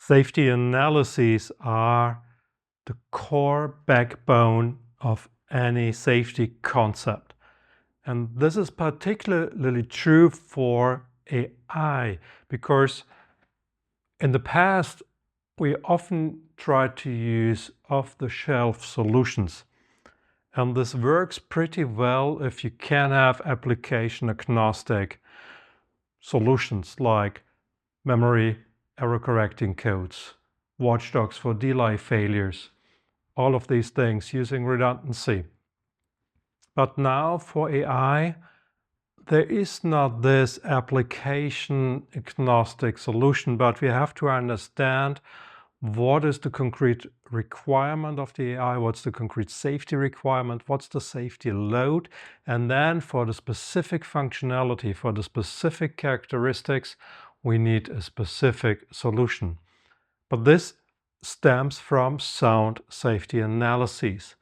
Safety analyses are the core backbone of any safety concept. And this is particularly true for AI because in the past we often tried to use off-the-shelf solutions. And this works pretty well if you can have application agnostic solutions like memory error correcting codes, watchdogs for delay failures, all of these things using redundancy. But now for AI, there is not this application agnostic solution, but we have to understand what is the concrete requirement of the AI, what's the concrete safety requirement, what's the safety load, and then for the specific functionality, for the specific characteristics, we need a specific solution. But this stems from sound safety analyses.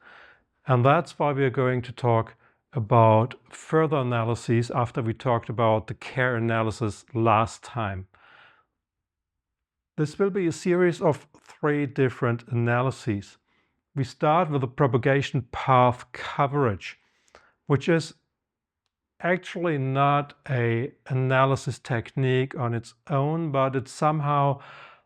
And that's why we are going to talk about further analyses after we talked about the care analysis last time. This will be a series of 3 different analyses. We start with the propagation path coverage, which is actually not an analysis technique on its own, but it's somehow,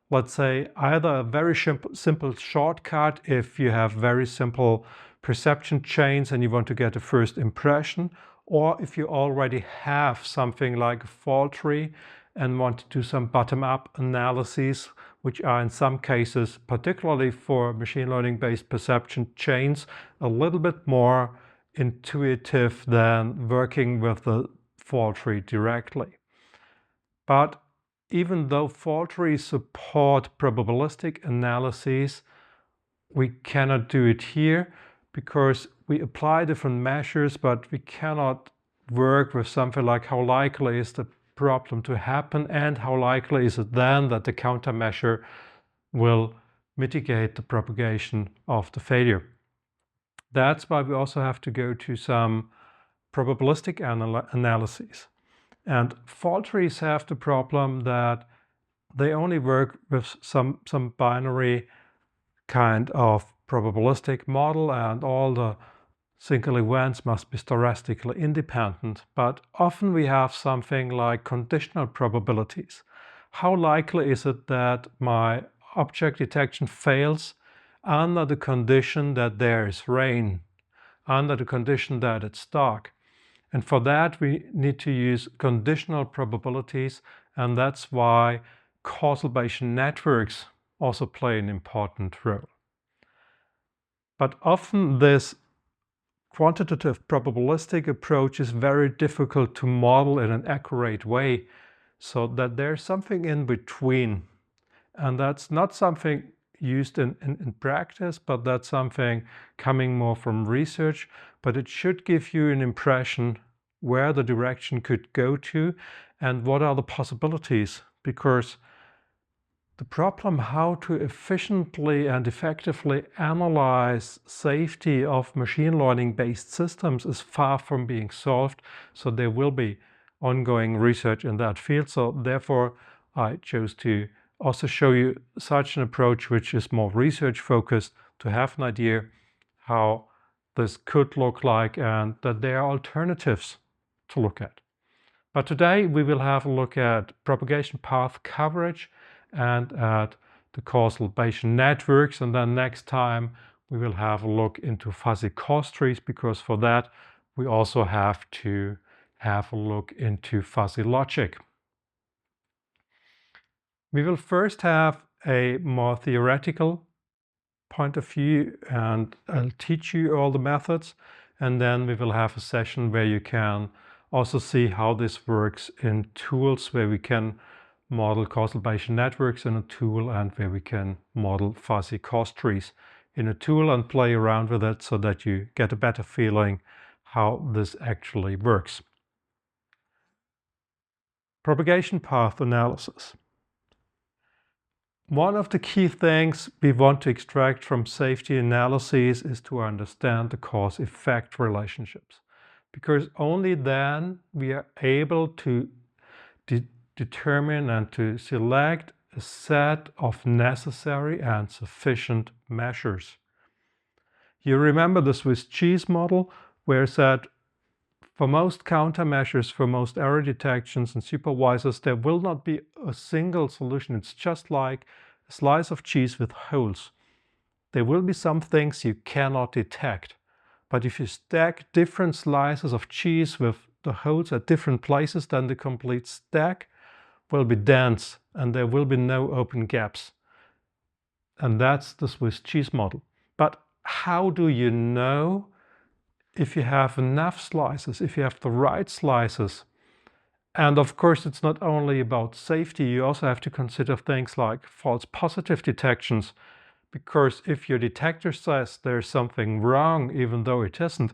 let's say, either a very simple shortcut if you have very simple perception chains and you want to get a first impression, or if you already have something like a fault tree and want to do some bottom-up analyses, which are in some cases, particularly for machine learning-based perception chains, a little bit more intuitive than working with the fault tree directly. But even though fault trees support probabilistic analyses, we cannot do it here because we apply different measures, but we cannot work with something like how likely is the problem to happen and how likely is it then that the countermeasure will mitigate the propagation of the failure. That's why we also have to go to some probabilistic analyses. And fault trees have the problem that they only work with some binary kind of probabilistic model, and all the single events must be stochastically independent. But often we have something like conditional probabilities. How likely is it that my object detection fails under the condition that there is rain, under the condition that it's dark? And for that we need to use conditional probabilities, and that's why causal Bayesian networks also play an important role. But often this quantitative probabilistic approach is very difficult to model in an accurate way, so that there's something in between. And that's not something used in practice, but that's something coming more from research. But it should give you an impression where the direction could go to and what are the possibilities, because the problem how to efficiently and effectively analyze safety of machine learning-based systems is far from being solved. So there will be ongoing research in that field. So therefore, I chose to also show you such an approach which is more research-focused, to have an idea how this could look like and that there are alternatives to look at. But today we will have a look at propagation path coverage and at the causal Bayesian networks, and then next time we will have a look into fuzzy cost trees, because for that we also have to have a look into fuzzy logic. We will first have a more theoretical point of view, and I'll teach you all the methods, and then we will have a session where you can also see how this works in tools where we can model causal Bayesian networks in a tool, and where we can model fuzzy cost trees in a tool and play around with it so that you get a better feeling how this actually works. Propagation path analysis. One of the key things we want to extract from safety analyses is to understand the cause-effect relationships, because only then we are able to determine and to select a set of necessary and sufficient measures. You remember the Swiss cheese model, where it said for most countermeasures, for most error detections and supervisors, there will not be a single solution. It's just like a slice of cheese with holes. There will be some things you cannot detect. But if you stack different slices of cheese with the holes at different places, then the complete stack will be dense and there will be no open gaps. And that's the Swiss cheese model. But how do you know if you have enough slices, if you have the right slices? And of course, it's not only about safety, you also have to consider things like false positive detections. Because if your detector says there's something wrong, even though it isn't,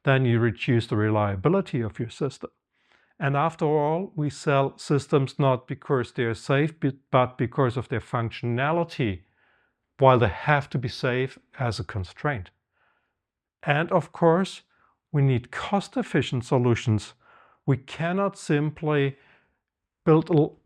then you reduce the reliability of your system. And after all, we sell systems not because they're safe, but because of their functionality, while they have to be safe as a constraint. And of course, we need cost-efficient solutions. We cannot simply build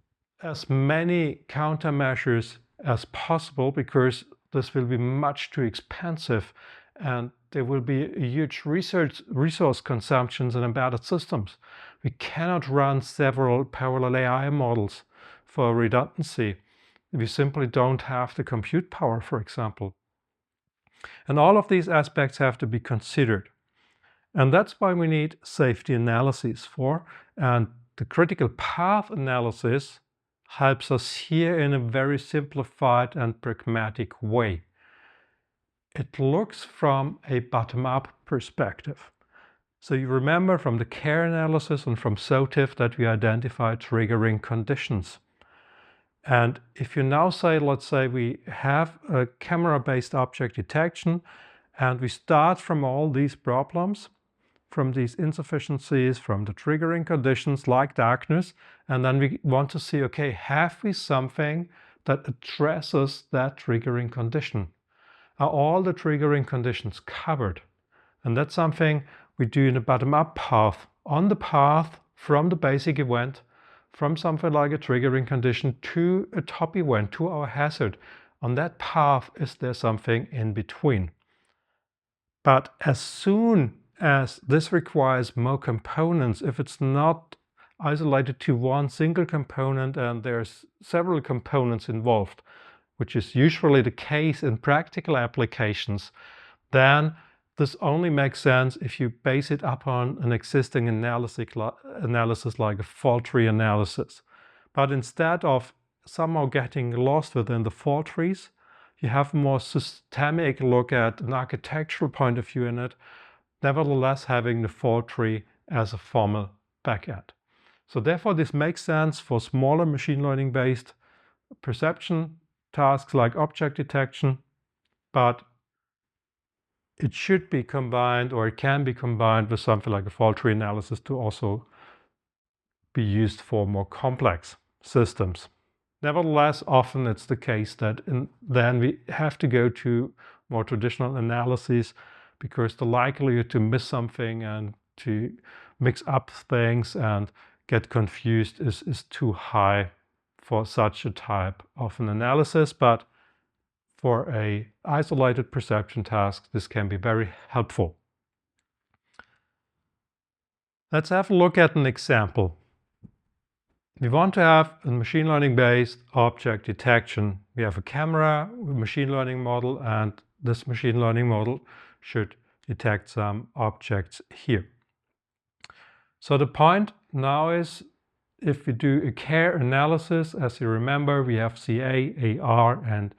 as many countermeasures as possible, because this will be much too expensive and there will be a huge resource consumptions in embedded systems. We cannot run several parallel AI models for redundancy. We simply don't have the compute power, for example. And all of these aspects have to be considered. And that's why we need safety analyses for, and the critical path analysis helps us here in a very simplified and pragmatic way. It looks from a bottom-up perspective. So you remember from the care analysis and from SOTIF that we identify triggering conditions. And if you now say, let's say we have a camera-based object detection and we start from all these problems, from these insufficiencies, from the triggering conditions like darkness, and then we want to see, okay, have we something that addresses that triggering condition? Are all the triggering conditions covered? And that's something we do in a bottom-up path. On the path from the basic event, from something like a triggering condition to a top event, to our hazard. On that path, is there something in between? But as soon as this requires more components, if it's not isolated to one single component and there's several components involved, which is usually the case in practical applications, then this only makes sense if you base it upon an existing analysis like a fault tree analysis. But instead of somehow getting lost within the fault trees, you have a more systemic look at an architectural point of view in it, nevertheless having the fault tree as a formal backend. So therefore this makes sense for smaller machine learning based perception tasks like object detection, but it should be combined, or it can be combined with something like a fault tree analysis to also be used for more complex systems. Nevertheless, often it's the case that then we have to go to more traditional analyses, because the likelihood to miss something and to mix up things and get confused is too high for such a type of an analysis. But for an isolated perception task, this can be very helpful. Let's have a look at an example. We want to have a machine learning based object detection. We have a camera, a machine learning model, and this machine learning model should detect some objects here. So the point now is, if we do a care analysis, as you remember, we have CA, AR, and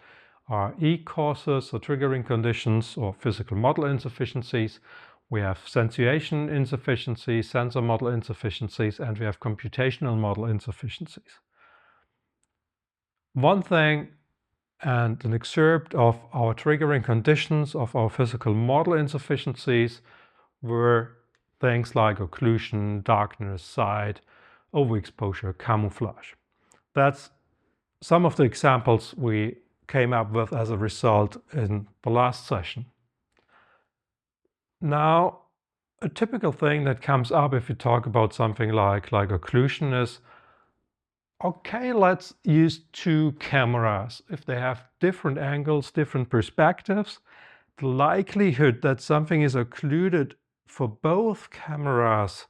RE causes, so triggering conditions or physical model insufficiencies. We have sensuation insufficiencies, sensor model insufficiencies, and we have computational model insufficiencies. One thing, and an excerpt of our triggering conditions of our physical model insufficiencies, were things like occlusion, darkness, side, overexposure, camouflage. That's some of the examples we came up with as a result in the last session. Now, a typical thing that comes up if you talk about something like occlusion is, okay, let's use two cameras. If they have different angles, different perspectives, the likelihood that something is occluded for both cameras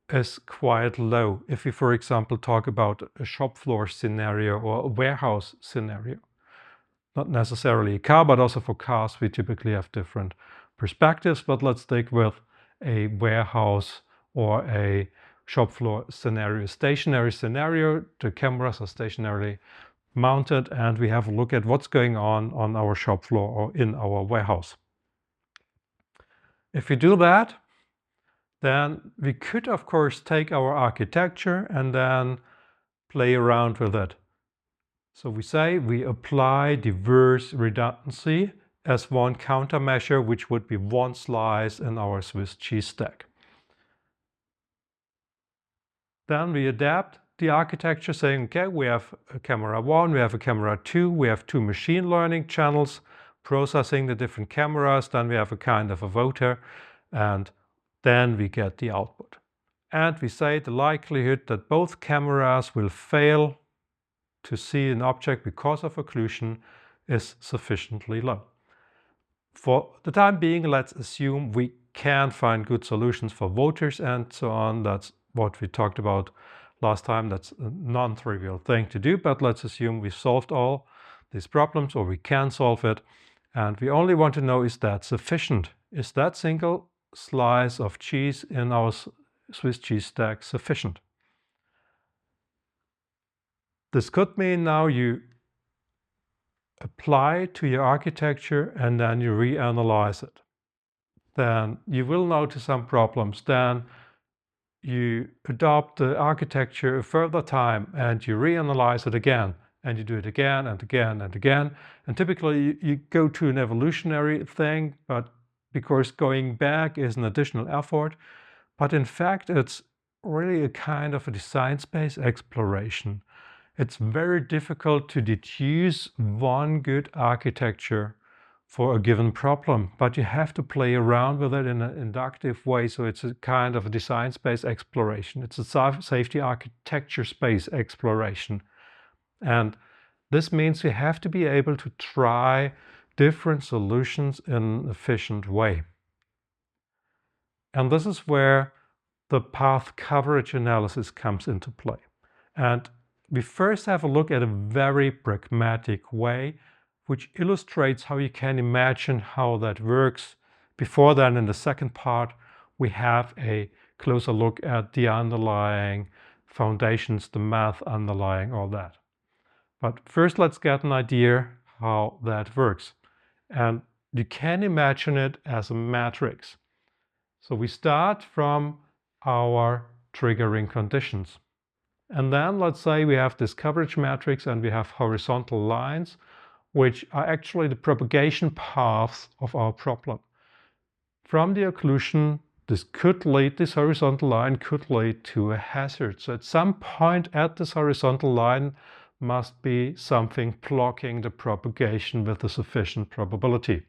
is quite low. If we, for example, talk about a shop floor scenario or a warehouse scenario. Not necessarily a car, but also for cars, we typically have different perspectives. But let's stick with a warehouse or a shop floor scenario. Stationary scenario, the cameras are stationarily mounted and we have a look at what's going on our shop floor or in our warehouse. If we do that, then we could of course take our architecture and then play around with it. So we say we apply diverse redundancy as one countermeasure, which would be one slice in our Swiss cheese stack. Then we adapt the architecture saying, okay, we have a camera 1, we have a camera 2, we have 2 machine learning channels processing the different cameras, then we have a kind of a voter, and then we get the output. And we say the likelihood that both cameras will fail to see an object because of occlusion is sufficiently low. For the time being, let's assume we can find good solutions for voters and so on. That's what we talked about last time. That's a non-trivial thing to do, but let's assume we solved all these problems or we can solve it. And we only want to know, is that sufficient? Is that single slice of cheese in our Swiss cheese stack sufficient? This could mean now you apply it to your architecture and then you reanalyze it. Then you will notice some problems. Then you adopt the architecture a further time and you reanalyze it again and you do it again and again and again. And typically you go to an evolutionary thing, but because going back is an additional effort. But in fact, it's really a kind of a design space exploration. It's very difficult to deduce one good architecture for a given problem, but you have to play around with it in an inductive way. So it's a kind of a design space exploration. It's a safety architecture space exploration. And this means you have to be able to try different solutions in an efficient way. And this is where the path coverage analysis comes into play. And we first have a look at a very pragmatic way, which illustrates how you can imagine how that works. Before then, in the second part, we have a closer look at the underlying foundations, the math underlying all that. But first, let's get an idea how that works. And you can imagine it as a matrix. So we start from our triggering conditions. And then let's say we have this coverage matrix and we have horizontal lines, which are actually the propagation paths of our problem. From the occlusion, this horizontal line could lead to a hazard. So at some point at this horizontal line must be something blocking the propagation with a sufficient probability.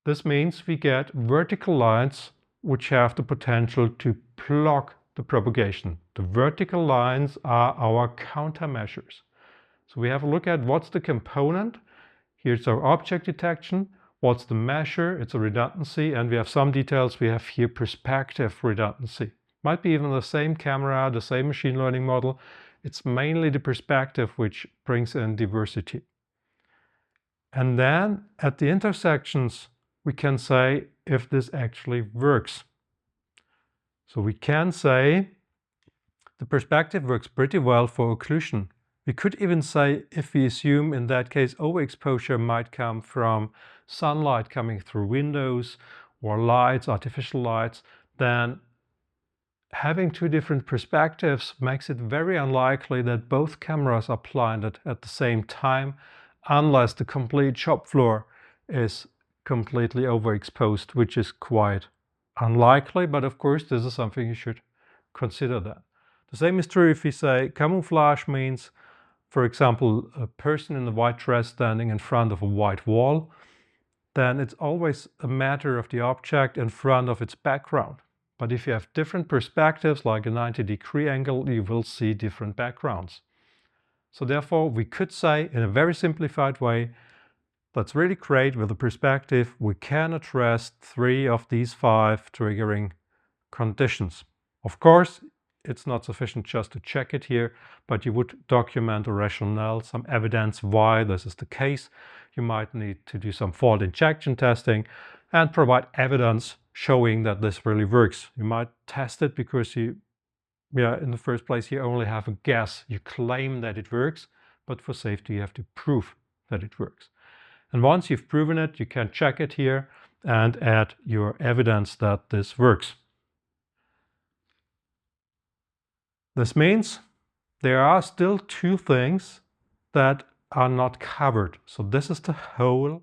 This means we get vertical lines which have the potential to block the propagation. The vertical lines are our countermeasures. So we have a look at what's the component. Here's our object detection. What's the measure? It's a redundancy. And we have some details. We have here perspective redundancy. Might be even the same camera, the same machine learning model. It's mainly the perspective which brings in diversity. And then at the intersections, we can say if this actually works. So we can say the perspective works pretty well for occlusion. We could even say, if we assume in that case overexposure might come from sunlight coming through windows or lights, artificial lights, then having two different perspectives makes it very unlikely that both cameras are blinded at the same time, unless the complete shop floor is completely overexposed, which is quite unlikely, but of course this is something you should consider that. The same is true if we say camouflage means, for example, a person in a white dress standing in front of a white wall, then it's always a matter of the object in front of its background. But if you have different perspectives, like a 90-degree angle, you will see different backgrounds. So therefore, we could say in a very simplified way, that's really great with the perspective. We can address 3 of these 5 triggering conditions. Of course, it's not sufficient just to check it here, but you would document a rationale, some evidence why this is the case. You might need to do some fault injection testing and provide evidence showing that this really works. You might test it because in the first place, you only have a guess. You claim that it works, but for safety, you have to prove that it works. And once you've proven it, you can check it here and add your evidence that this works. This means there are still 2 things that are not covered. So this is the hole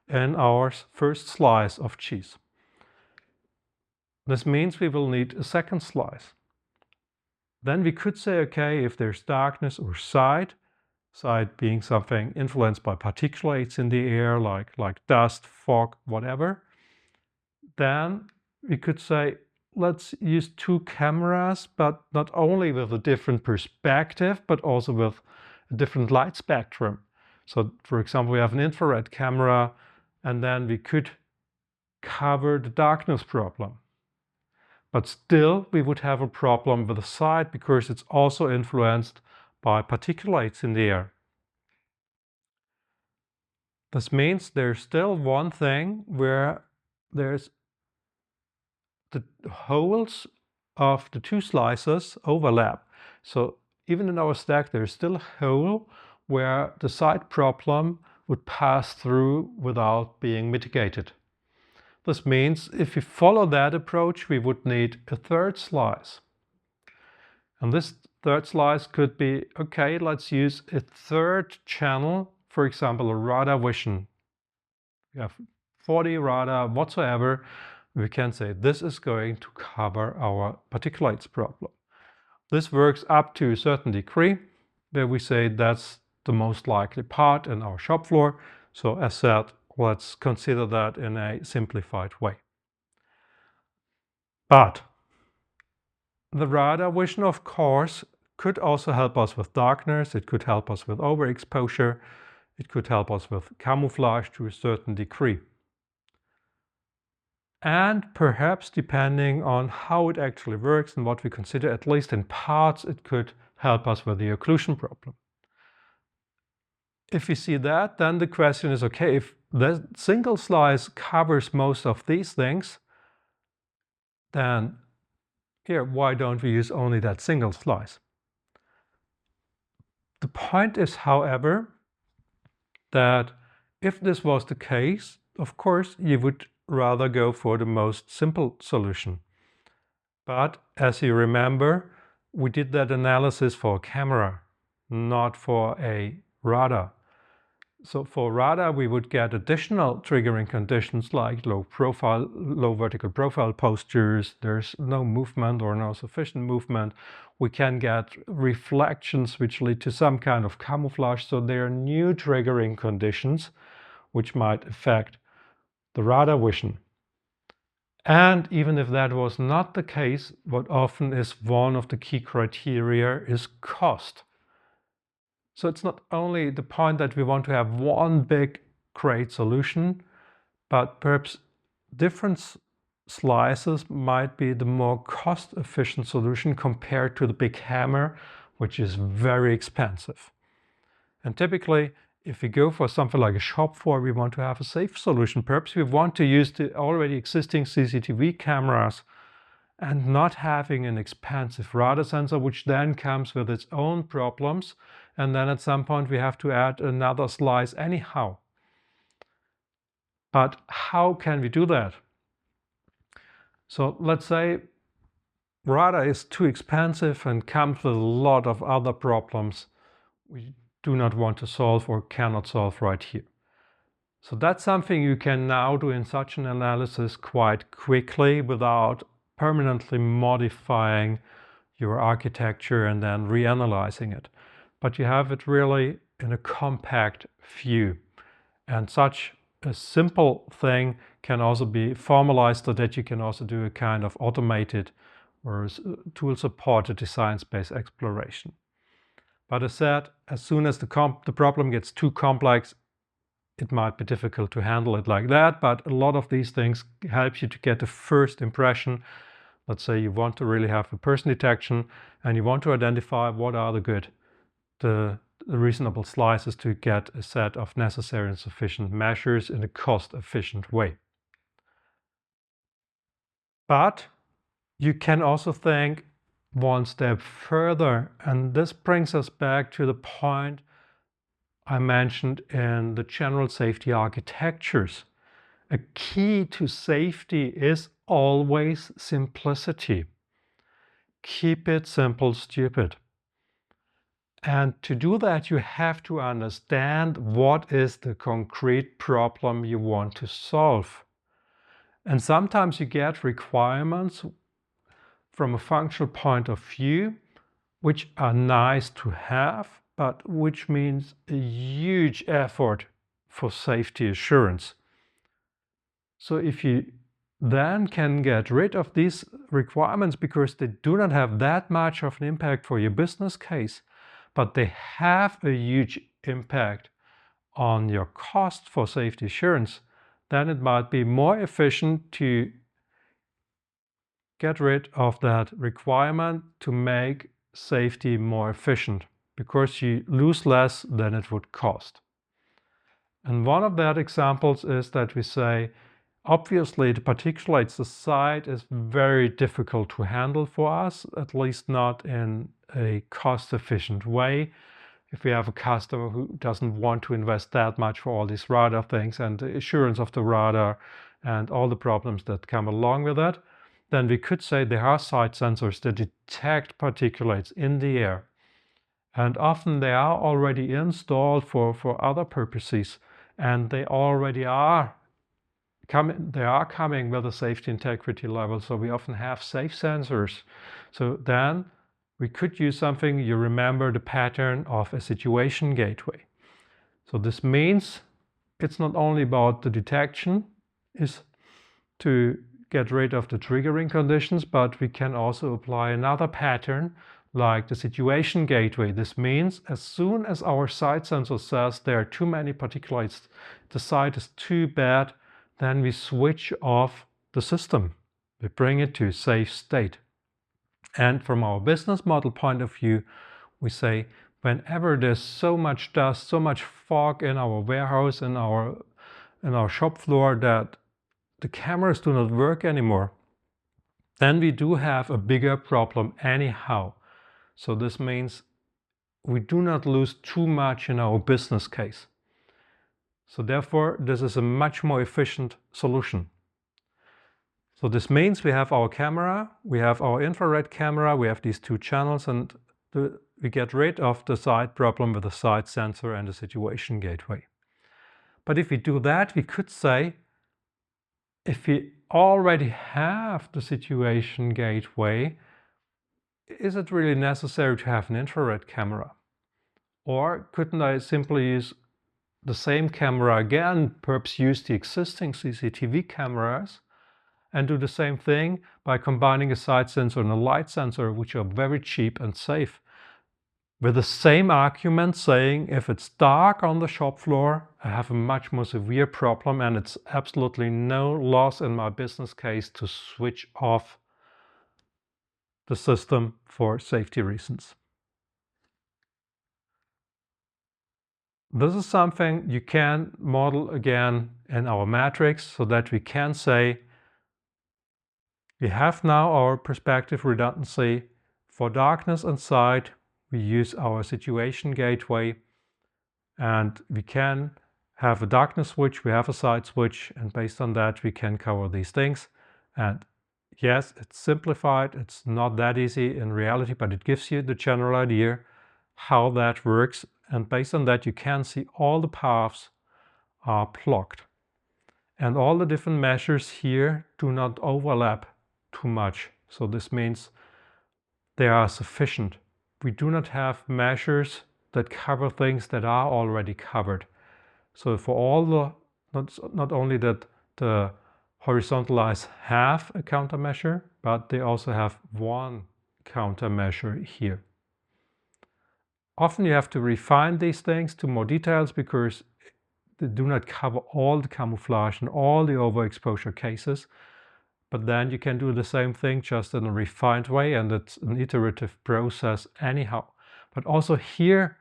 in our first slice of cheese. This means we will need a second slice. Then we could say, okay, if there's darkness or sight being something influenced by particulates in the air, like dust, fog, whatever, then we could say, let's use 2 cameras, but not only with a different perspective, but also with a different light spectrum. So for example, we have an infrared camera, and then we could cover the darkness problem. But still, we would have a problem with the sight because it's also influenced by particulates in the air. This means there's still one thing where there's the holes of the 2 slices overlap. So even in our stack, there's still a hole where the sight problem would pass through without being mitigated. This means if we follow that approach, we would need a 3rd slice. And this 3rd slice could be, okay, let's use a 3rd channel, for example, a radar vision. We have 40 radar whatsoever. We can say this is going to cover our particulates problem. This works up to a certain degree, where we say that's the most likely part in our shop floor. So as said, let's consider that in a simplified way. But the radar vision, of course, could also help us with darkness. It could help us with overexposure. It could help us with camouflage to a certain degree. And perhaps, depending on how it actually works and what we consider, at least in parts, it could help us with the occlusion problem. If we see that, then the question is, okay, if the single slice covers most of these things, then here, why don't we use only that single slice? The point is, however, that if this was the case, of course, you would rather go for the most simple solution. But as you remember, we did that analysis for a camera, not for a radar. So for radar, we would get additional triggering conditions like low vertical profile postures. There's no movement or no sufficient movement. We can get reflections which lead to some kind of camouflage. So there are new triggering conditions which might affect the radar vision. And even if that was not the case, what often is one of the key criteria is cost. So it's not only the point that we want to have one big great solution, but perhaps different slices might be the more cost-efficient solution compared to the big hammer, which is very expensive. And typically, if we go for something like a shop floor, we want to have a safe solution. Perhaps we want to use the already existing CCTV cameras and not having an expensive radar sensor, which then comes with its own problems. And then at some point we have to add another slice anyhow. But how can we do that? So let's say radar is too expensive and comes with a lot of other problems we do not want to solve or cannot solve right here. So that's something you can now do in such an analysis quite quickly without permanently modifying your architecture and then reanalyzing it. But you have it really in a compact view. And such a simple thing can also be formalized so that you can also do a kind of automated or tool-supported design space exploration. But as said, as soon as the problem gets too complex, it might be difficult to handle it like that, but a lot of these things help you to get a first impression. Let's say you want to really have a person detection and you want to identify what are the reasonable slices to get a set of necessary and sufficient measures in a cost-efficient way. But you can also think one step further, and this brings us back to the point I mentioned in the general safety architectures. A key to safety is always simplicity. Keep it simple, stupid. And to do that, you have to understand what is the concrete problem you want to solve. And sometimes you get requirements from a functional point of view, which are nice to have, but which means a huge effort for safety assurance. So if you then can get rid of these requirements because they do not have that much of an impact for your business case, but they have a huge impact on your cost for safety assurance, then it might be more efficient to get rid of that requirement to make safety more efficient, because you lose less than it would cost. And one of that examples is that we say, obviously the particulates, the site is very difficult to handle for us, at least not in a cost-efficient way. If we have a customer who doesn't want to invest that much for all these radar things and the assurance of the radar and all the problems that come along with that, then we could say there are site sensors that detect particulates in the air. And often they are already installed for other purposes, and they already are coming with a safety integrity level. So we often have safe sensors. So then we could use something, you remember the pattern of a situation gateway. So this means it's not only about the detection, is to get rid of the triggering conditions, but we can also apply another pattern like the situation gateway. This means as soon as our site sensor says there are too many particulates, the site is too bad, then we switch off the system. We bring it to a safe state. And from our business model point of view, we say whenever there's so much dust, so much fog in our warehouse, in our shop floor that the cameras do not work anymore, then we do have a bigger problem anyhow. So this means we do not lose too much in our business case. So therefore, this is a much more efficient solution. So this means we have our camera, we have our infrared camera, we have these two channels, and we get rid of the site problem with the site sensor and the situation gateway. But if we do that, we could say, if we already have the situation gateway, is it really necessary to have an infrared camera? Or couldn't I simply use the same camera again, perhaps use the existing CCTV cameras and do the same thing by combining a site sensor and a light sensor, which are very cheap and safe, with the same argument saying if it's dark on the shop floor, I have a much more severe problem and it's absolutely no loss in my business case to switch off the system for safety reasons. This is something you can model again in our matrix so that we can say we have now our perspective redundancy. For darkness and sight, we use our situation gateway, and we can have a darkness switch, we have a sight switch, and based on that we can cover these things. And yes, it's simplified, it's not that easy in reality, but it gives you the general idea how that works. And based on that, you can see all the paths are blocked. And all the different measures here do not overlap too much. So this means they are sufficient. We do not have measures that cover things that are already covered. So for all the not only that the horizontal lines have a countermeasure, but they also have one countermeasure here. Often you have to refine these things to more details because they do not cover all the camouflage and all the overexposure cases. But then you can do the same thing just in a refined way, and it's an iterative process anyhow. But also here,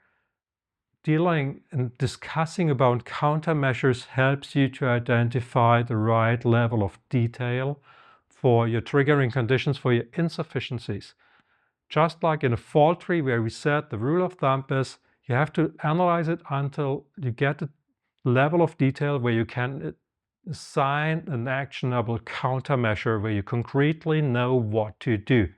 dealing and discussing about countermeasures helps you to identify the right level of detail for your triggering conditions for your insufficiencies. Just like in a fault tree where we said the rule of thumb is you have to analyze it until you get the level of detail where you can assign an actionable countermeasure where you concretely know what to do.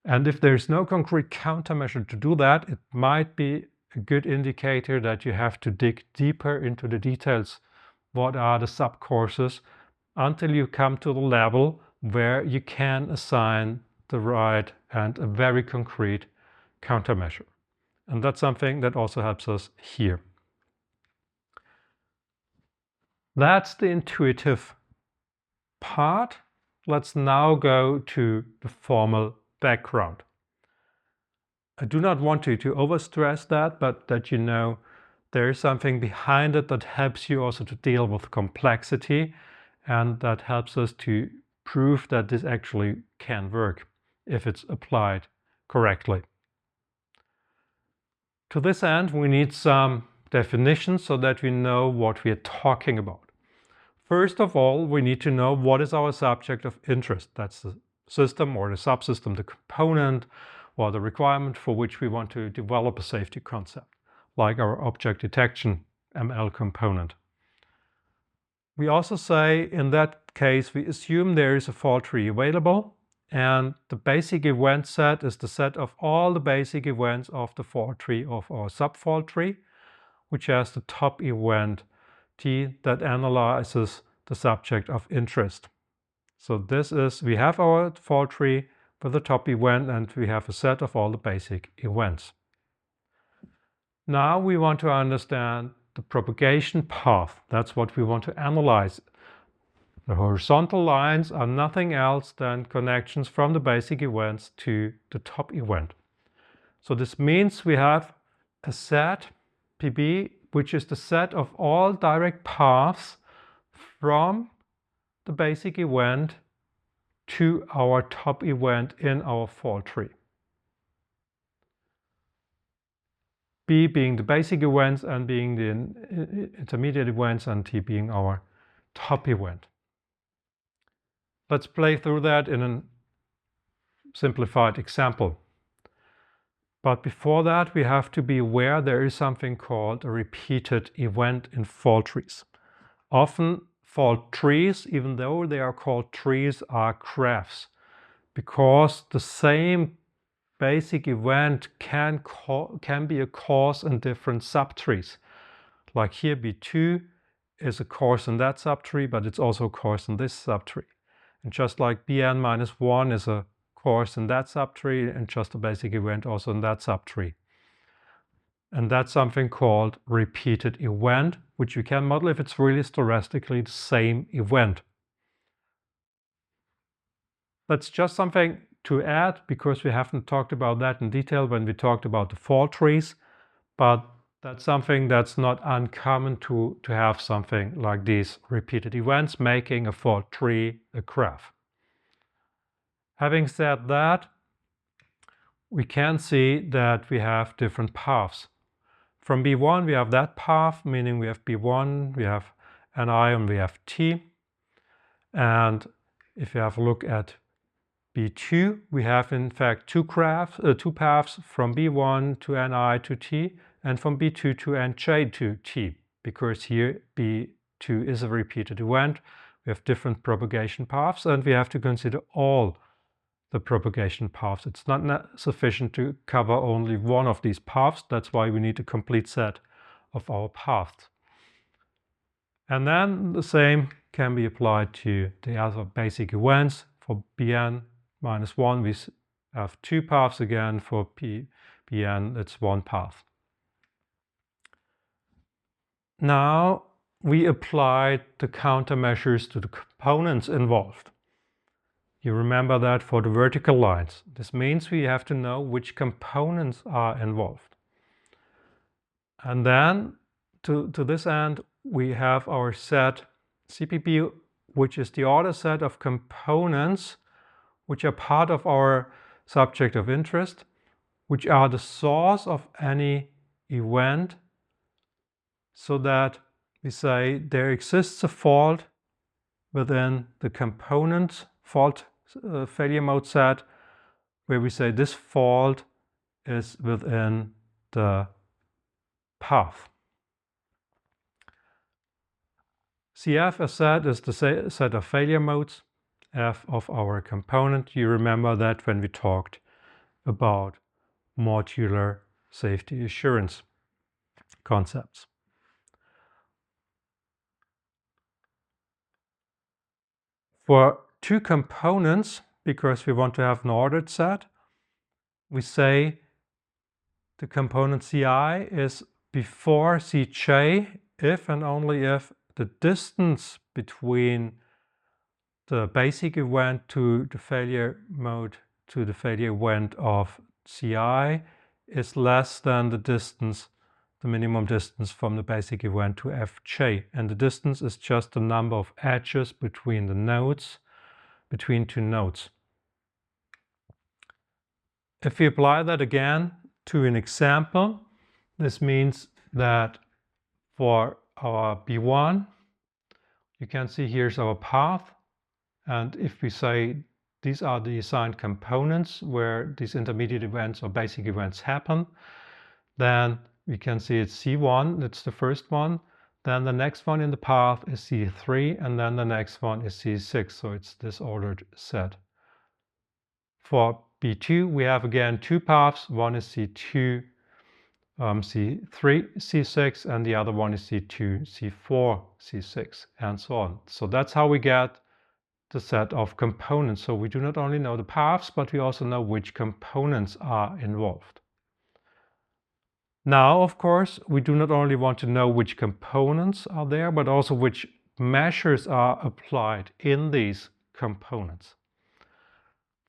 And if there's no concrete countermeasure to do that, it might be a good indicator that you have to dig deeper into the details. What are the subcourses until you come to the level where you can assign the right and a very concrete countermeasure. And that's something that also helps us here. That's the intuitive part. Let's now go to the formal background. I do not want you to overstress that, but that you know there is something behind it that helps you also to deal with complexity, and that helps us to prove that this actually can work if it's applied correctly. To this end, we need some definitions so that we know what we are talking about. First of all, we need to know what is our subject of interest. That's the system or the subsystem, the component or the requirement for which we want to develop a safety concept, like our object detection ML component. We also say in that case, we assume there is a fault tree available, and the basic event set is the set of all the basic events of the fault tree of our subfault tree, which has the top event T that analyzes the subject of interest. So this is, we have our fault tree with the top event and we have a set of all the basic events. Now we want to understand the propagation path. That's what we want to analyze. The horizontal lines are nothing else than connections from the basic events to the top event. So this means we have a set PB, which is the set of all direct paths from the basic event to our top event in our fault tree. B being the basic events and being the intermediate events, and T being our top event. Let's play through that in a simplified example. But before that, we have to be aware there is something called a repeated event in fault trees. Often fault trees, even though they are called trees, are graphs, because the same basic event can be a cause in different subtrees. Like here, B2 is a cause in that subtree, but it's also a cause in this subtree. And just like Bn-1 is a cause in that subtree, and just a basic event also in that subtree. And that's something called repeated event, which you can model if it's really stochastically the same event. That's just something to add, because we haven't talked about that in detail when we talked about the fault trees, but that's something that's not uncommon to have something like these repeated events making a fault tree a graph. Having said that, we can see that we have different paths. From B1 we have that path, meaning we have B1, we have Ni, and we have T. And if you have a look at B2, we have in fact two paths from B1 to Ni to T, and from B2 to Nj to T, because here B2 is a repeated event. We have different propagation paths, and we have to consider all the propagation paths. It's not sufficient to cover only one of these paths. That's why we need a complete set of our paths. And then the same can be applied to the other basic events. For Bn-1, we have two paths again. For Bn, it's one path. Now, we applied the countermeasures to the components involved. You remember that for the vertical lines. This means we have to know which components are involved. And then to this end, we have our set CPP, which is the order set of components which are part of our subject of interest, which are the source of any event, so that we say there exists a fault within the component fault failure mode set, where we say this fault is within the path. CF, as said, is the set of failure modes, F of our component. You remember that when we talked about modular safety assurance concepts. For two components, because we want to have an ordered set, we say the component Ci is before Cj if and only if the distance between the basic event to the failure mode to the failure event of Ci is less than the distance, the minimum distance from the basic event to Fj. And the distance is just the number of edges between the nodes, between two nodes. If we apply that again to an example, this means that for our B1, you can see here's our path. And if we say these are the assigned components where these intermediate events or basic events happen, then we can see it's C1, that's the first one. Then the next one in the path is C3, and then the next one is C6, so it's this ordered set. For B2, we have again two paths. One is C2, C3, C6, and the other one is C2, C4, C6, and so on. So that's how we get the set of components. So we do not only know the paths, but we also know which components are involved. Now, of course, we do not only want to know which components are there, but also which measures are applied in these components.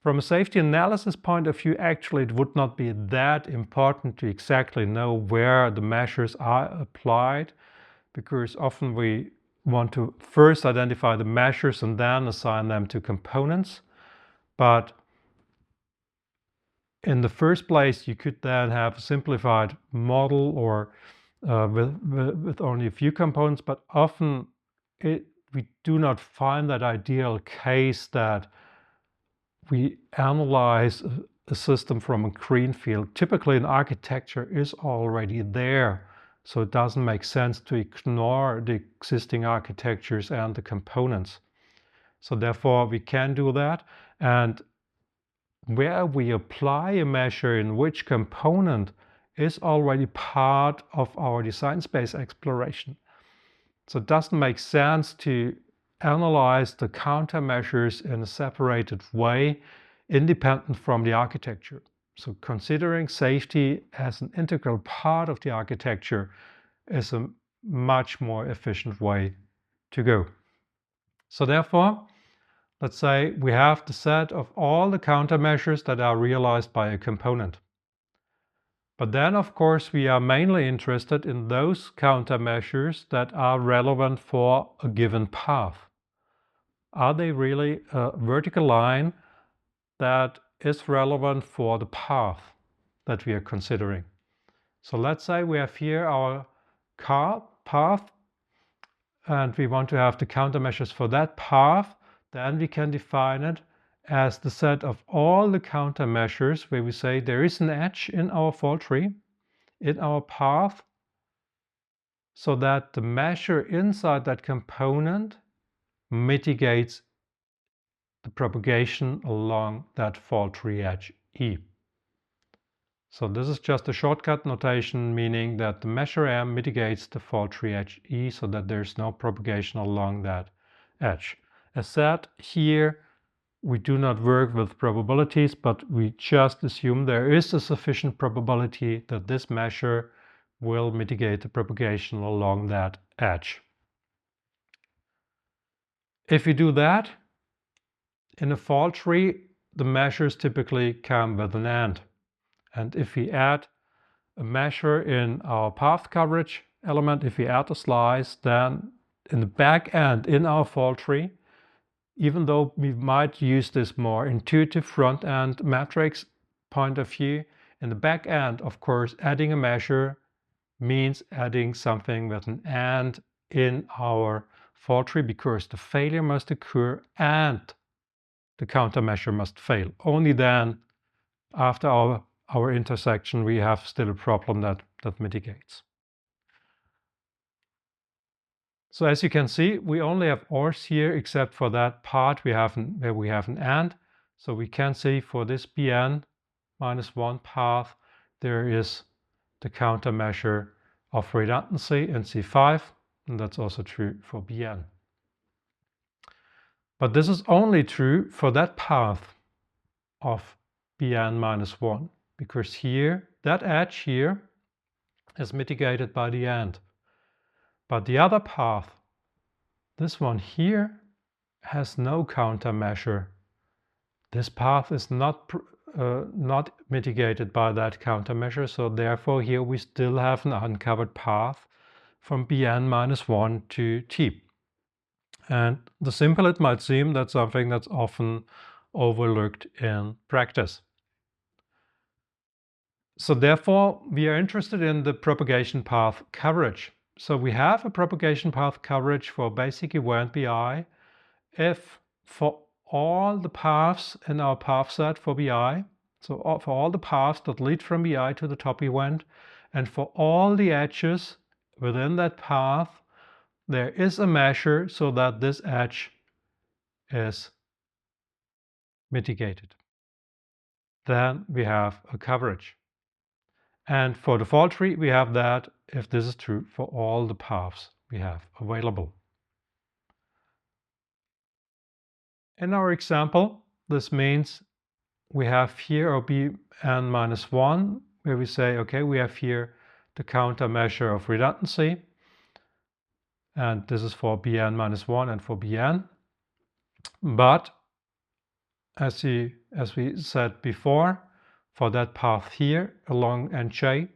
From a safety analysis point of view, actually, it would not be that important to exactly know where the measures are applied, because often we want to first identify the measures and then assign them to components. But in the first place, you could then have a simplified model or with only a few components, but often we do not find that ideal case that we analyze a system from a green field. Typically, an architecture is already there, so it doesn't make sense to ignore the existing architectures and the components. So therefore, we can do that. And where we apply a measure in which component is already part of our design space exploration. So it doesn't make sense to analyze the countermeasures in a separated way, independent from the architecture. So considering safety as an integral part of the architecture is a much more efficient way to go. So therefore, let's say we have the set of all the countermeasures that are realized by a component. But then, of course, we are mainly interested in those countermeasures that are relevant for a given path. Are they really a vertical line that is relevant for the path that we are considering? So let's say we have here our path, and we want to have the countermeasures for that path. Then we can define it as the set of all the countermeasures where we say there is an edge in our fault tree, in our path, so that the measure inside that component mitigates the propagation along that fault tree edge E. So this is just a shortcut notation, meaning that the measure M mitigates the fault tree edge E so that there's no propagation along that edge. As said, here we do not work with probabilities, but we just assume there is a sufficient probability that this measure will mitigate the propagation along that edge. If we do that, in a fault tree, the measures typically come with an AND. And if we add a measure in our path coverage element, if we add a slice, then in the back end in our fault tree, even though we might use this more intuitive front end matrix point of view, in the back end, of course, adding a measure means adding something with an AND in our fault tree, because the failure must occur and the countermeasure must fail. Only then, after our intersection, we have still a problem that mitigates. So as you can see, we only have ORs here except for that part where we have an AND. So we can see for this Bn minus 1 path, there is the countermeasure of redundancy in C5, and that's also true for Bn. But this is only true for that path of Bn minus 1, because here, that edge here is mitigated by the AND. But the other path, this one here, has no countermeasure. This path is not mitigated by that countermeasure, so therefore here we still have an uncovered path from Bn minus 1 to T. And the simple it might seem, that's something that's often overlooked in practice. So therefore, we are interested in the propagation path coverage. So we have a propagation path coverage for basic event BI if for all the paths in our path set for BI, so for all the paths that lead from BI to the top event, and for all the edges within that path, there is a measure so that this edge is mitigated. Then we have a coverage. And for the fault tree, we have that if this is true for all the paths we have available. In our example, this means we have here our Bn minus 1, where we say, okay, we have here the countermeasure of redundancy. And this is for Bn minus 1 and for Bn. But as we said before, for that path here along Nj,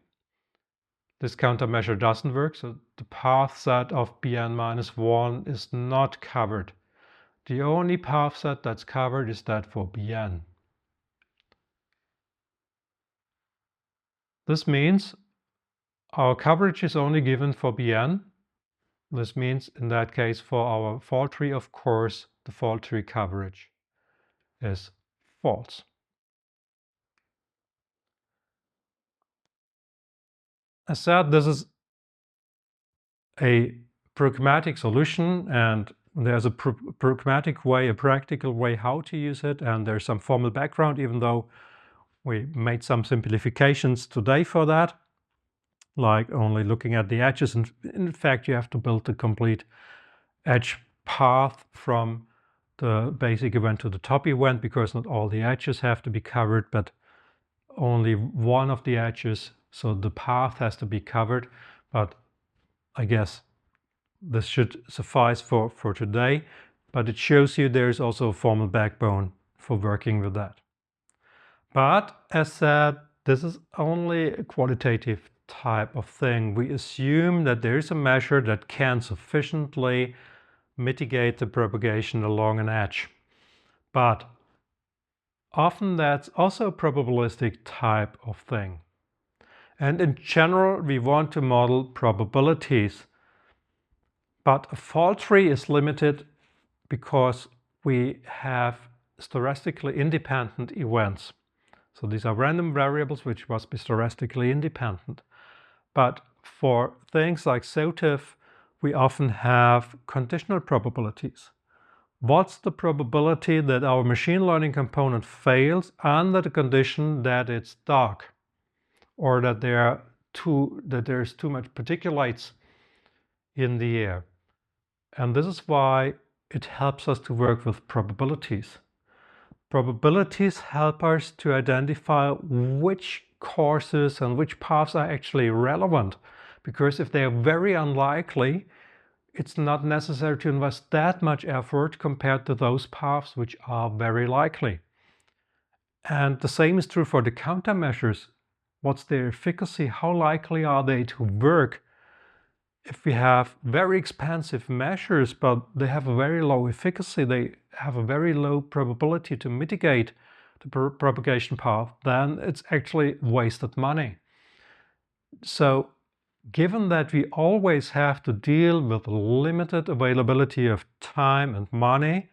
this countermeasure doesn't work, so the path set of Bn minus 1 is not covered. The only path set that's covered is that for Bn. This means our coverage is only given for Bn. This means in that case for our fault tree, of course, the fault tree coverage is false. As said, this is a pragmatic solution, and there's a pragmatic way, a practical way how to use it, and there's some formal background, even though we made some simplifications today for that, like only looking at the edges. And in fact, you have to build the complete edge path from the basic event to the top event, because not all the edges have to be covered, but only one of the edges. So the path has to be covered. But I guess this should suffice for today. But it shows you there is also a formal backbone for working with that. But as said, this is only a qualitative type of thing. We assume that there is a measure that can sufficiently mitigate the propagation along an edge. But often that's also a probabilistic type of thing. And in general, we want to model probabilities. But a fault tree is limited because we have stochastically independent events. So these are random variables which must be stochastically independent. But for things like SOTIF, we often have conditional probabilities. What's the probability that our machine learning component fails under the condition that it's dark, or that there's too much particulates in the air? And this is why it helps us to work with probabilities. Probabilities help us to identify which courses and which paths are actually relevant, because if they are very unlikely, it's not necessary to invest that much effort compared to those paths which are very likely. And the same is true for the countermeasures. What's their efficacy? How likely are they to work? If we have very expensive measures, but they have a very low efficacy, they have a very low probability to mitigate the propagation path, then it's actually wasted money. So given that we always have to deal with limited availability of time and money,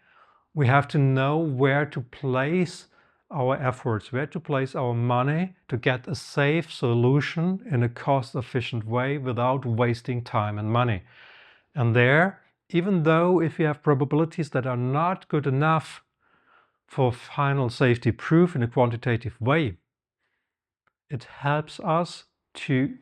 we have to know where to place our efforts, where to place our money to get a safe solution in a cost-efficient way without wasting time and money. And there, even though if we have probabilities that are not good enough for final safety proof in a quantitative way, it helps us to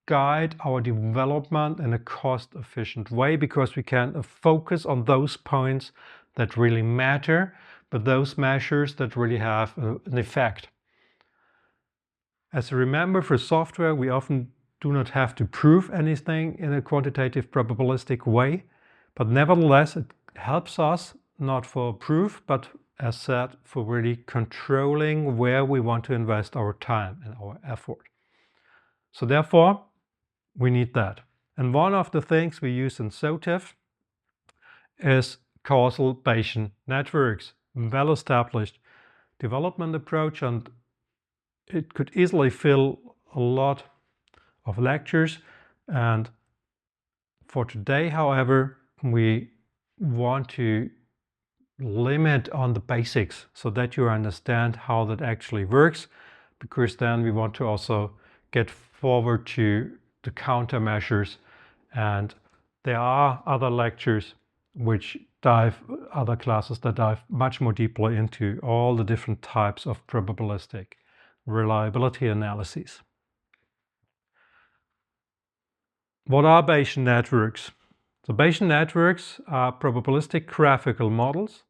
guide our development in a cost-efficient way because we can focus on those points that really matter, but those measures that really have an effect. As you remember, for software, we often do not have to prove anything in a quantitative probabilistic way, but nevertheless, it helps us not for proof, but as said, for really controlling where we want to invest our time and our effort. So therefore, we need that. And one of the things we use in SOTIF is Causal Bayesian networks, well-established development approach, and it could easily fill a lot of lectures. And for today, however, we want to limit on the basics so that you understand how that actually works, because then we want to also get forward to the countermeasures, and there are other lectures which other classes that dive much more deeply into all the different types of probabilistic reliability analyses. What are Bayesian networks? So Bayesian networks are probabilistic graphical models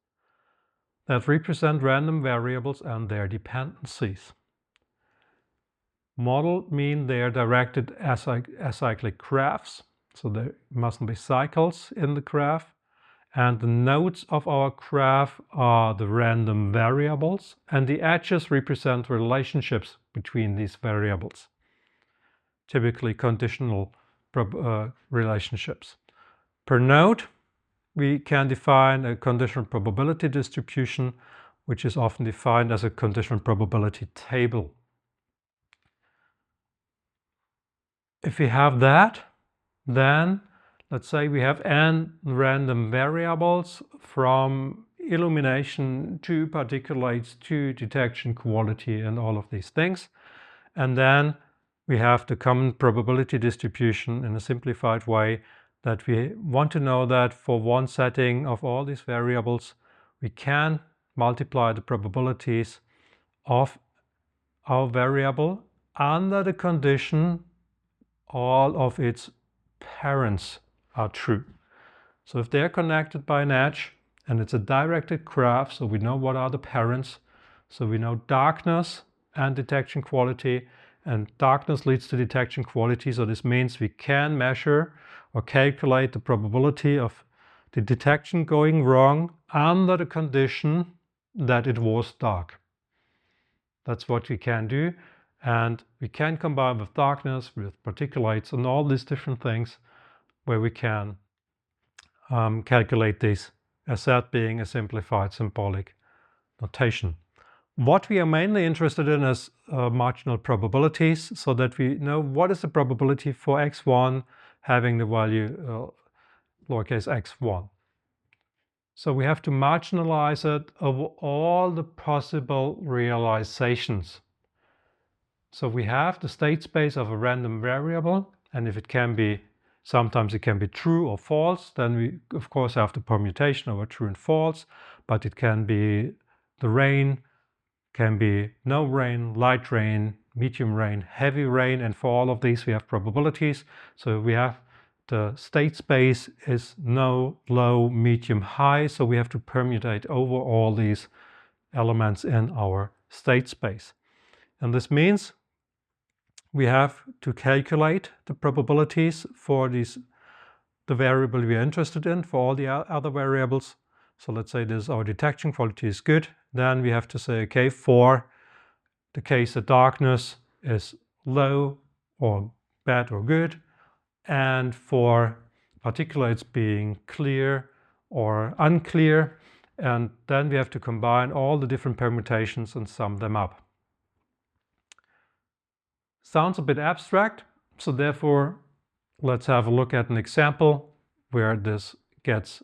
that represent random variables and their dependencies. Model mean they are directed acyclic graphs, so there mustn't be cycles in the graph. And the nodes of our graph are the random variables, and the edges represent relationships between these variables, typically conditional relationships. Per node, we can define a conditional probability distribution, which is often defined as a conditional probability table. If we have that, then let's say we have n random variables from illumination to particulates to detection quality and all of these things. And then we have the common probability distribution in a simplified way that we want to know that for one setting of all these variables, we can multiply the probabilities of our variable under the condition all of its parents are true. So if they're connected by an edge and it's a directed graph, so we know what are the parents, so we know darkness and detection quality, and darkness leads to detection quality, so this means we can measure or calculate the probability of the detection going wrong under the condition that it was dark. That's what we can do, and we can combine with darkness, with particulates, and all these different things where we can calculate this, as that being a simplified symbolic notation. What we are mainly interested in is marginal probabilities, so that we know what is the probability for x1 having the value lowercase x1. So we have to marginalize it over all the possible realizations. So we have the state space of a random variable, and if it can be, sometimes it can be true or false, then we of course have the permutation over true and false, but it can be the rain, can be no rain, light rain, medium rain, heavy rain, and for all of these we have probabilities. So we have the state space is no, low, medium, high, so we have to permutate over all these elements in our state space. And this means we have to calculate the probabilities for these the variable we're interested in for all the other variables. So let's say this, our detection quality is good. Then we have to say, okay, for the case that darkness is low or bad or good, and for particulates being clear or unclear, and then we have to combine all the different permutations and sum them up. Sounds a bit abstract, so therefore let's have a look at an example where this gets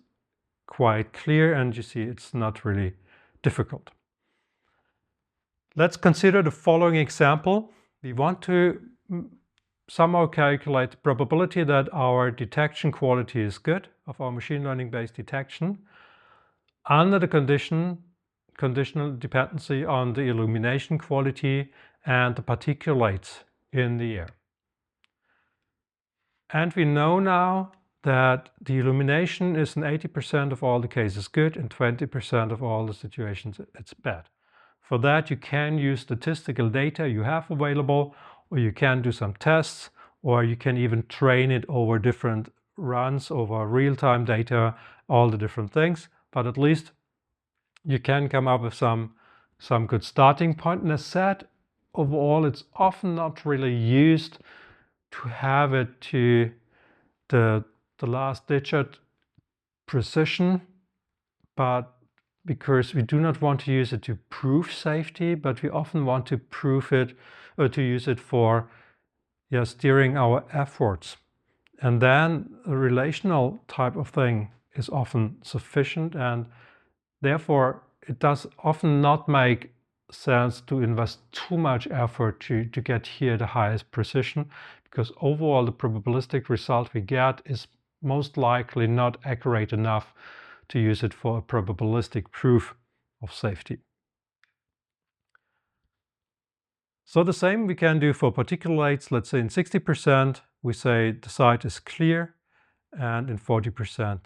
quite clear, and you see it's not really difficult. Let's consider the following example. We want to somehow calculate the probability that our detection quality is good of our machine learning based detection under the conditional dependency on the illumination quality and the particulates in the air. And we know now that the illumination is in 80% of all the cases good, and 20% of all the situations it's bad. For that you can use statistical data you have available, or you can do some tests, or you can even train it over different runs, over real-time data, all the different things. But at least you can come up with some good starting point. And as said, overall it's often not really used to have it to the last digit precision, but because we do not want to use it to prove safety, but we often want to prove it or to use it for steering our efforts. And then a relational type of thing is often sufficient, and therefore it does often not make sense to invest too much effort to get here the highest precision, because overall the probabilistic result we get is most likely not accurate enough to use it for a probabilistic proof of safety. So the same we can do for particulates. Let's say in 60% we say the site is clear, and in 40%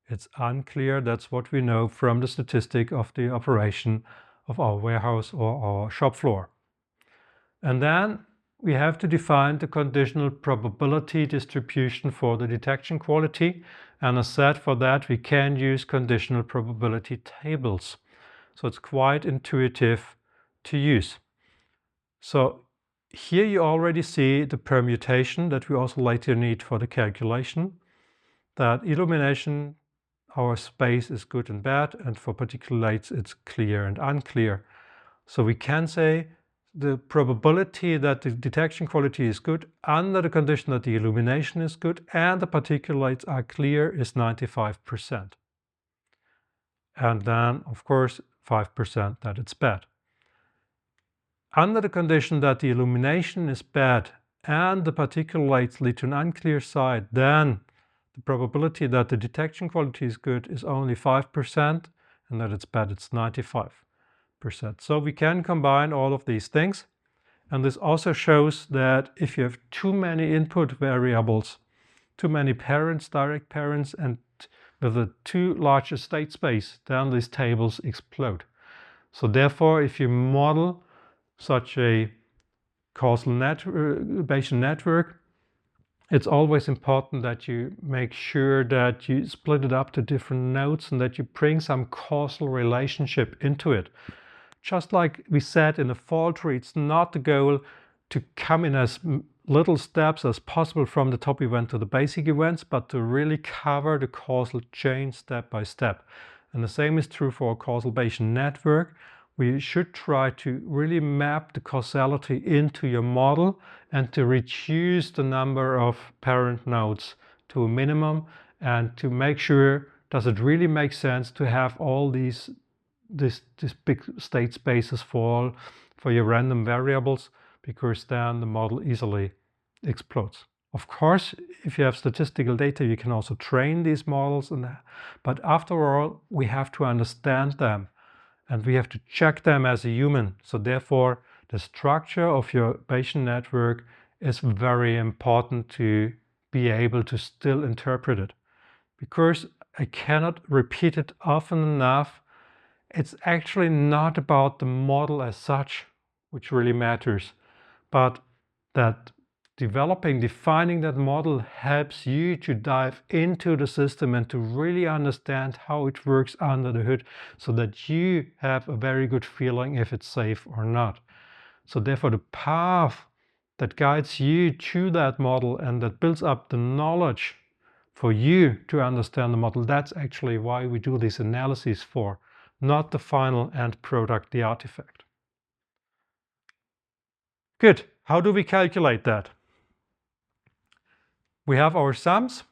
it's unclear. That's what we know from the statistic of the operation of our warehouse or our shop floor. And then we have to define the conditional probability distribution for the detection quality. And as said, for that we can use conditional probability tables. So it's quite intuitive to use. So here you already see the permutation that we also later need for the calculation. That illumination, our space is good and bad, and for particulates it's clear and unclear. So we can say the probability that the detection quality is good under the condition that the illumination is good and the particulates are clear is 95%. And then, of course, 5% that it's bad. Under the condition that the illumination is bad and the particulates lead to an unclear site, then the probability that the detection quality is good is only 5%, and that it's bad, it's 95%. So we can combine all of these things. And this also shows that if you have too many input variables, too many parents, direct parents, and with a too large a state space, then these tables explode. So therefore, if you model such a causal Bayesian network, it's always important that you make sure that you split it up to different nodes and that you bring some causal relationship into it. Just like we said in the fault tree, it's not the goal to come in as little steps as possible from the top event to the basic events, but to really cover the causal chain step by step. And the same is true for a causal Bayesian network. We should try to really map the causality into your model and to reduce the number of parent nodes to a minimum, and to make sure, does it really make sense to have all these big state spaces for your random variables, because then the model easily explodes. Of course, if you have statistical data, you can also train these models, but after all, we have to understand them and we have to check them as a human. So therefore, the structure of your Bayesian network is very important to be able to still interpret it. Because I cannot repeat it often enough, it's actually not about the model as such, which really matters, but that defining that model helps you to dive into the system and to really understand how it works under the hood, so that you have a very good feeling if it's safe or not. So therefore, the path that guides you to that model and that builds up the knowledge for you to understand the model, that's actually why we do these analyses for, not the final end product, the artifact. Good. How do we calculate that? We have our sums.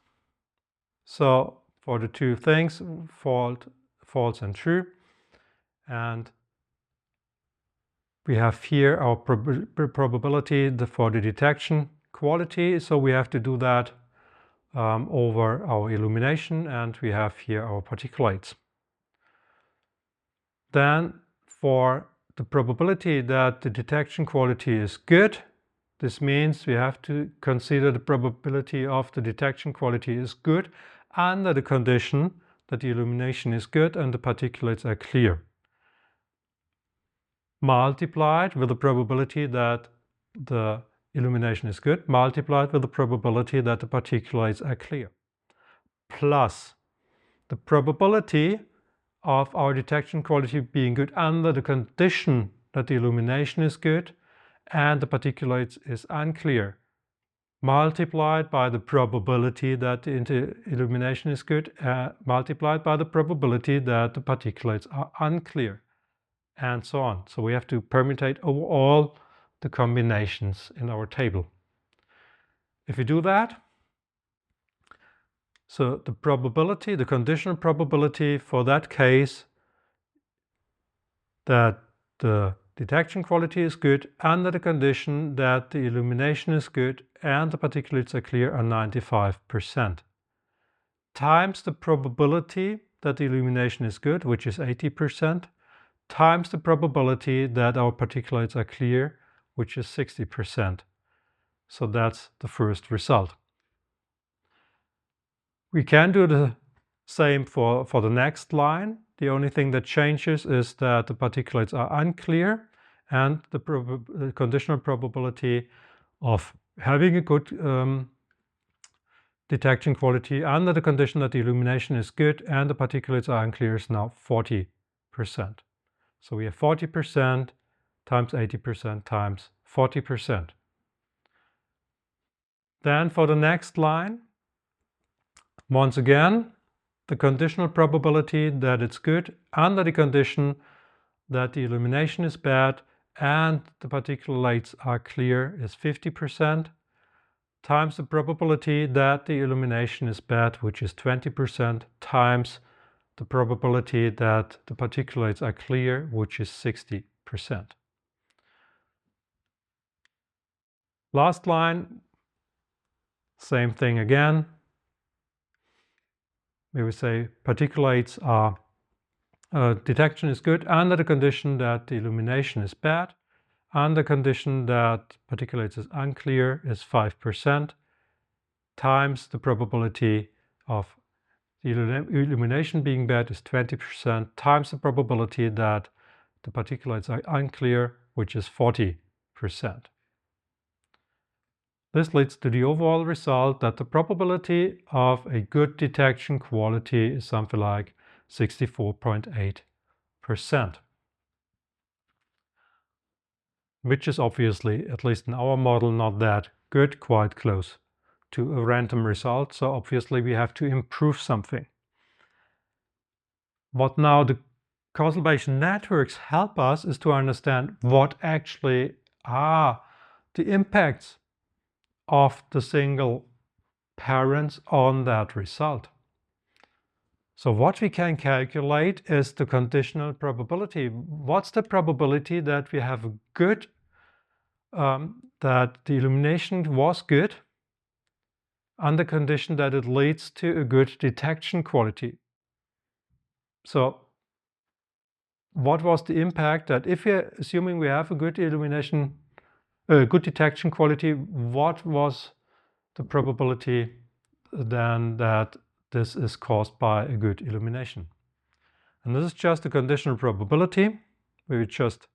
So for the two things, false and true. And we have here our probability for the detection quality. So we have to do that over our illumination, and we have here our particulates. Then for the probability that the detection quality is good, this means we have to consider the probability of the detection quality is good under the condition that the illumination is good and the particulates are clear, multiplied with the probability that the illumination is good, multiplied with the probability that the particulates are clear, plus the probability of our detection quality being good under the condition that the illumination is good and the particulates is unclear, multiplied by the probability that the illumination is good, multiplied by the probability that the particulates are unclear, and so on. So we have to permutate over all the combinations in our table. If we do that, so the probability, the conditional probability for that case that the detection quality is good under the condition that the illumination is good and the particulates are clear are 95%, times the probability that the illumination is good, which is 80%, times the probability that our particulates are clear, which is 60%. So that's the first result. We can do the same for the next line. The only thing that changes is that the particulates are unclear and the conditional probability of having a good detection quality under the condition that the illumination is good and the particulates are unclear is now 40%. So we have 40% times 80% times 40%. Then for the next line, once again, the conditional probability that it's good under the condition that the illumination is bad and the particulates are clear is 50%, times the probability that the illumination is bad, which is 20%, times the probability that the particulates are clear, which is 60%. Last line, same thing again. We would say particulates are, detection is good under the condition that the illumination is bad, under condition that particulates is unclear is 5%, times the probability of the illumination being bad is 20%, times the probability that the particulates are unclear, which is 40%. This leads to the overall result that the probability of a good detection quality is something like 64.8%, which is obviously, at least in our model, not that good, quite close to a random result. So obviously we have to improve something. What now the causal Bayesian networks help us is to understand what actually are the impacts of the single parents on that result. So what we can calculate is the conditional probability. What's the probability that we have a good, that the illumination was good under condition that it leads to a good detection quality? So what was the impact that if we're assuming we have a good illumination, good detection quality, what was the probability then that this is caused by a good illumination? And this is just a conditional probability. We would just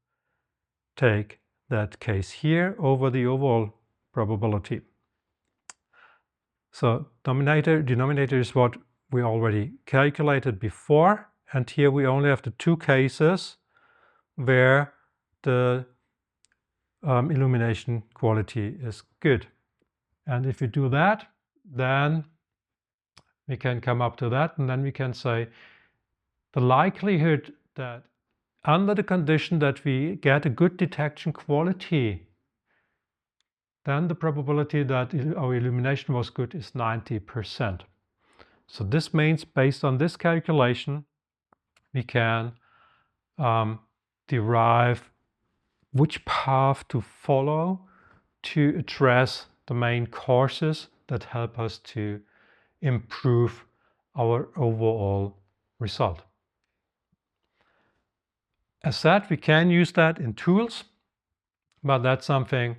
take that case here over the overall probability. So denominator is what we already calculated before, and here we only have the two cases where the illumination quality is good. And if you do that, then we can come up to that, and then we can say the likelihood that under the condition that we get a good detection quality, then the probability that our illumination was good is 90%. So this means, based on this calculation, we can derive which path to follow to address the main causes that help us to improve our overall result. As said, we can use that in tools, but that's something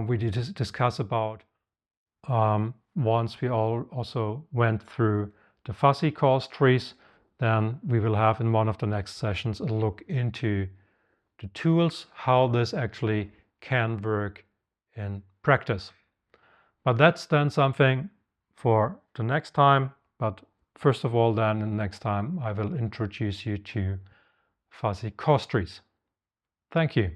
we did discuss about once we also went through the fuzzy cause trees. Then we will have in one of the next sessions a look into the tools, how this actually can work in practice. But that's then something for the next time. But first of all, then next time I will introduce you to fuzzy cause trees. Thank you.